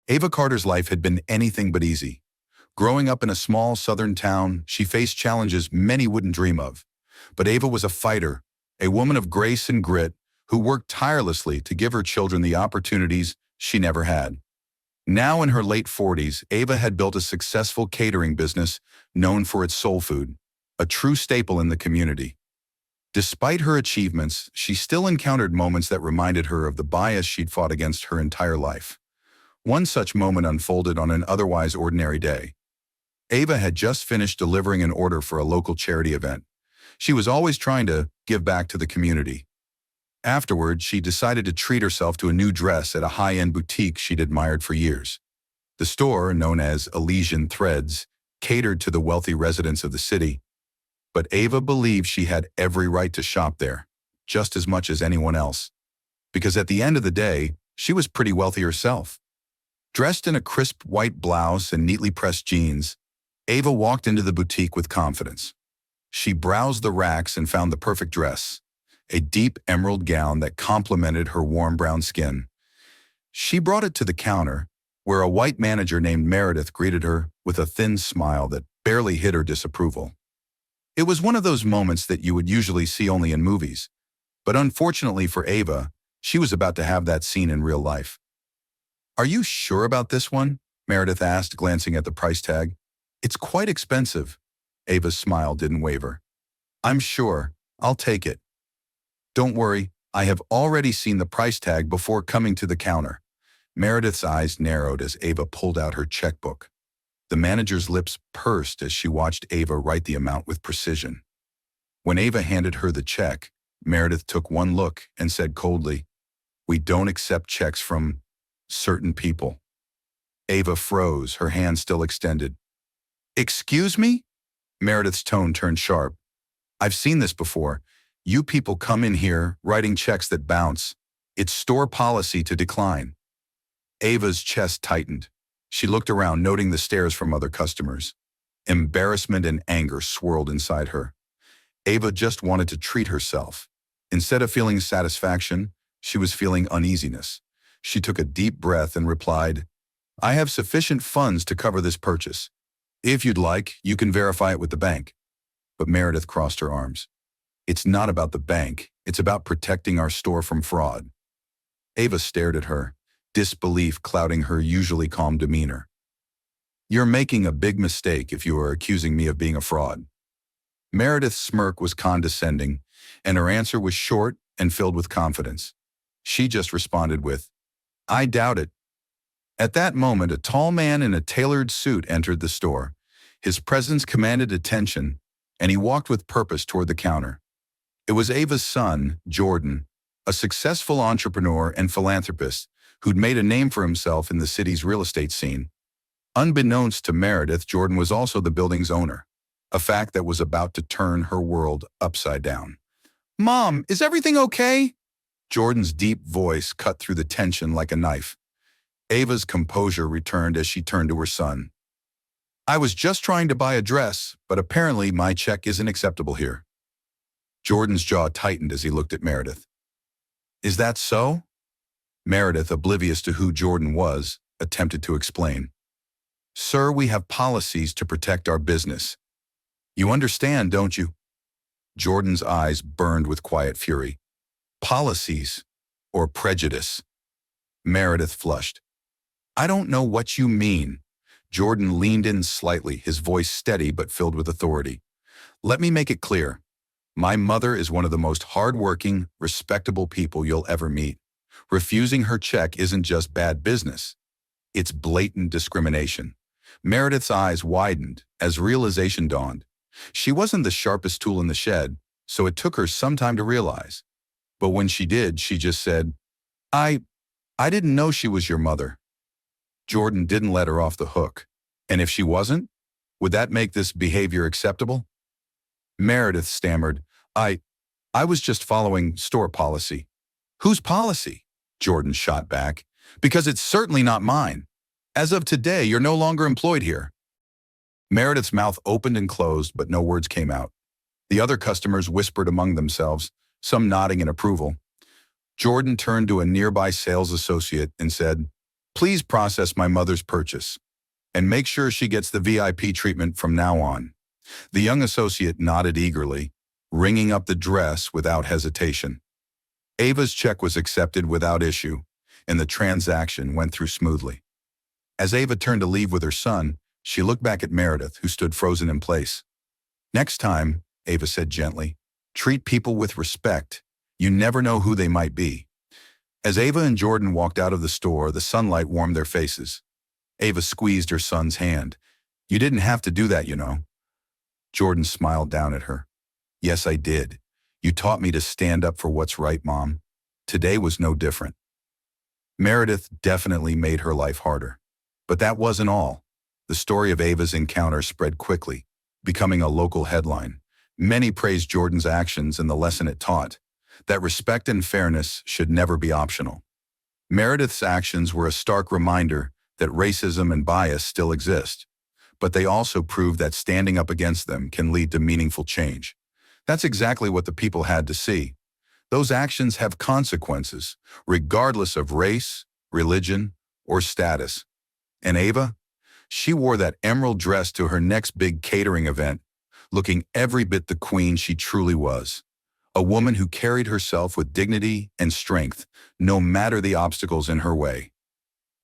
Ava Carter's life had been anything but easy. Growing up in a small southern town, she faced challenges many wouldn't dream of. But Ava was a fighter, a woman of grace and grit who worked tirelessly to give her children the opportunities she never had. Now in her late 40s, Ava had built a successful catering business known for its soul food, a true staple in the community. Despite her achievements, she still encountered moments that reminded her of the bias she'd fought against her entire life. One such moment unfolded on an otherwise ordinary day. Ava had just finished delivering an order for a local charity event. She was always trying to give back to the community. Afterward, she decided to treat herself to a new dress at a high-end boutique she'd admired for years. The store, known as Elysian Threads, catered to the wealthy residents of the city. But Ava believed she had every right to shop there, just as much as anyone else. Because at the end of the day, she was pretty wealthy herself. Dressed in a crisp white blouse and neatly pressed jeans, Ava walked into the boutique with confidence. She browsed the racks and found the perfect dress, a deep emerald gown that complemented her warm brown skin. She brought it to the counter, where a white manager named Meredith greeted her with a thin smile that barely hid her disapproval. It was one of those moments that you would usually see only in movies, but unfortunately for Ava, she was about to have that scene in real life. "Are you sure about this one?" Meredith asked, glancing at the price tag. "It's quite expensive." Ava's smile didn't waver. "I'm sure. I'll take it." "Don't worry, I have already seen the price tag before coming to the counter." Meredith's eyes narrowed as Ava pulled out her checkbook. The manager's lips pursed as she watched Ava write the amount with precision. When Ava handed her the check, Meredith took one look and said coldly, "We don't accept checks from certain people." Ava froze, her hand still extended. "Excuse me?" Meredith's tone turned sharp. "I've seen this before. You people come in here writing checks that bounce. It's store policy to decline." Ava's chest tightened. She looked around, noting the stares from other customers. Embarrassment and anger swirled inside her. Ava just wanted to treat herself. Instead of feeling satisfaction, she was feeling uneasiness. She took a deep breath and replied, "I have sufficient funds to cover this purchase. If you'd like, you can verify it with the bank." But Meredith crossed her arms. "It's not about the bank. It's about protecting our store from fraud." Ava stared at her, disbelief clouding her usually calm demeanor. "You're making a big mistake if you are accusing me of being a fraud." Meredith's smirk was condescending, and her answer was short and filled with confidence. She just responded with, "I doubt it." At that moment, a tall man in a tailored suit entered the store. His presence commanded attention, and he walked with purpose toward the counter. It was Ava's son, Jordan, a successful entrepreneur and philanthropist who'd made a name for himself in the city's real estate scene. Unbeknownst to Meredith, Jordan was also the building's owner, a fact that was about to turn her world upside down. "Mom, is everything okay?" Jordan's deep voice cut through the tension like a knife. Ava's composure returned as she turned to her son. "I was just trying to buy a dress, but apparently my check isn't acceptable here." Jordan's jaw tightened as he looked at Meredith. "Is that so?" Meredith, oblivious to who Jordan was, attempted to explain. "Sir, we have policies to protect our business. You understand, don't you?" Jordan's eyes burned with quiet fury. "Policies or prejudice?" Meredith flushed. "I don't know what you mean." Jordan leaned in slightly, his voice steady but filled with authority. "Let me make it clear. My mother is one of the most hardworking, respectable people you'll ever meet. Refusing her check isn't just bad business. It's blatant discrimination." Meredith's eyes widened as realization dawned. She wasn't the sharpest tool in the shed, so it took her some time to realize. But when she did, she just said, I didn't know she was your mother." Jordan didn't let her off the hook. "And if she wasn't, would that make this behavior acceptable?" Meredith stammered, I was just following store policy." "Whose policy?" Jordan shot back. "Because it's certainly not mine. As of today, you're no longer employed here." Meredith's mouth opened and closed, but no words came out. The other customers whispered among themselves, some nodding in approval. Jordan turned to a nearby sales associate and said, Please process my mother's purchase and make sure she gets the VIP treatment from now on." The young associate nodded eagerly, ringing up the dress without hesitation. Ava's check was accepted without issue, and the transaction went through smoothly. As Ava turned to leave with her son, she looked back at Meredith, who stood frozen in place. "Next time," Ava said gently, "treat people with respect. You never know who they might be." As Ava and Jordan walked out of the store, the sunlight warmed their faces. Ava squeezed her son's hand. "You didn't have to do that, you know." Jordan smiled down at her. "Yes, I did. You taught me to stand up for what's right, Mom. Today was no different." Meredith definitely made her life harder. But that wasn't all. The story of Ava's encounter spread quickly, becoming a local headline. Many praised Jordan's actions and the lesson it taught, that respect and fairness should never be optional. Meredith's actions were a stark reminder that racism and bias still exist, but they also proved that standing up against them can lead to meaningful change. That's exactly what the people had to see. Those actions have consequences, regardless of race, religion, or status. And Ava? She wore that emerald dress to her next big catering event, looking every bit the queen she truly was. A woman who carried herself with dignity and strength, no matter the obstacles in her way.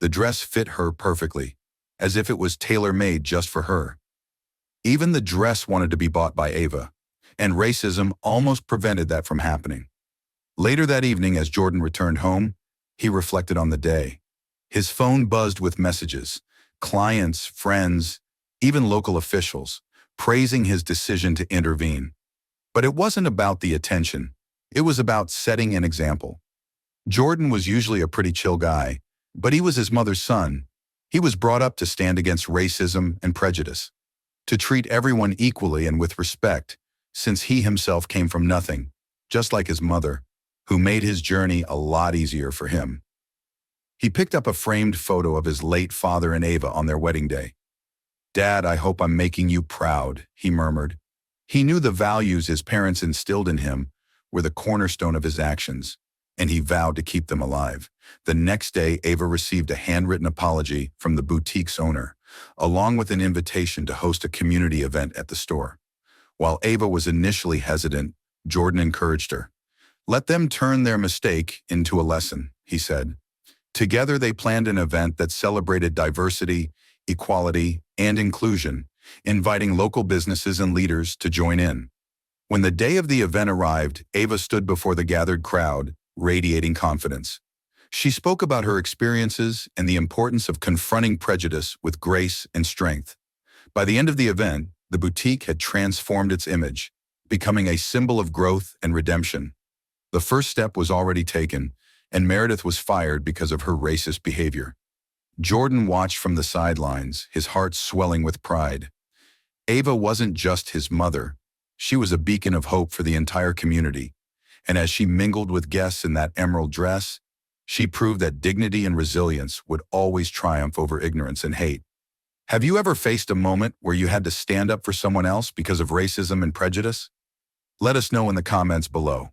The dress fit her perfectly, as if it was tailor-made just for her. Even the dress wanted to be bought by Ava, and racism almost prevented that from happening. Later that evening, as Jordan returned home, he reflected on the day. His phone buzzed with messages, clients, friends, even local officials, praising his decision to intervene. But it wasn't about the attention. It was about setting an example. Jordan was usually a pretty chill guy, but he was his mother's son. He was brought up to stand against racism and prejudice, to treat everyone equally and with respect, since he himself came from nothing, just like his mother, who made his journey a lot easier for him. He picked up a framed photo of his late father and Ava on their wedding day. "Dad, I hope I'm making you proud," he murmured. He knew the values his parents instilled in him were the cornerstone of his actions, and he vowed to keep them alive. The next day, Ava received a handwritten apology from the boutique's owner, along with an invitation to host a community event at the store. While Ava was initially hesitant, Jordan encouraged her. "Let them turn their mistake into a lesson," he said. Together, they planned an event that celebrated diversity, equality, and inclusion, inviting local businesses and leaders to join in. When the day of the event arrived, Ava stood before the gathered crowd, radiating confidence. She spoke about her experiences and the importance of confronting prejudice with grace and strength. By the end of the event, the boutique had transformed its image, becoming a symbol of growth and redemption. The first step was already taken, and Meredith was fired because of her racist behavior. Jordan watched from the sidelines, his heart swelling with pride. Ava wasn't just his mother. She was a beacon of hope for the entire community. And as she mingled with guests in that emerald dress, she proved that dignity and resilience would always triumph over ignorance and hate. Have you ever faced a moment where you had to stand up for someone else because of racism and prejudice? Let us know in the comments below.